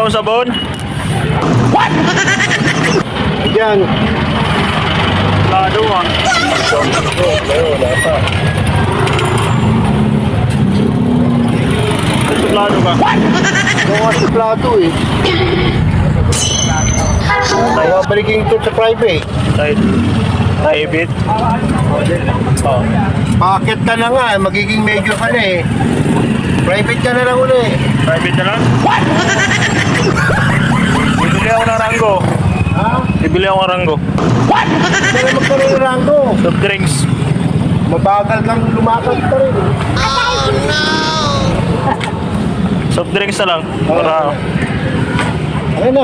akong sabon. Yan. Lado ah. Wala pa. Suplado ka. Mga suplado eh. Mga baliking ito sa private. Private. Oh. Packet ka na nga, magiging major ka na eh. Private ka na lang ulit. Private na lang? Bibili ako ng Rango. Ha? Bibili ako ng Rango. Hindi na magkaroon ng rango. Soft drinks. Mabagal kang lumakad pa rin. Soft drinks na lang. Para Ayun na.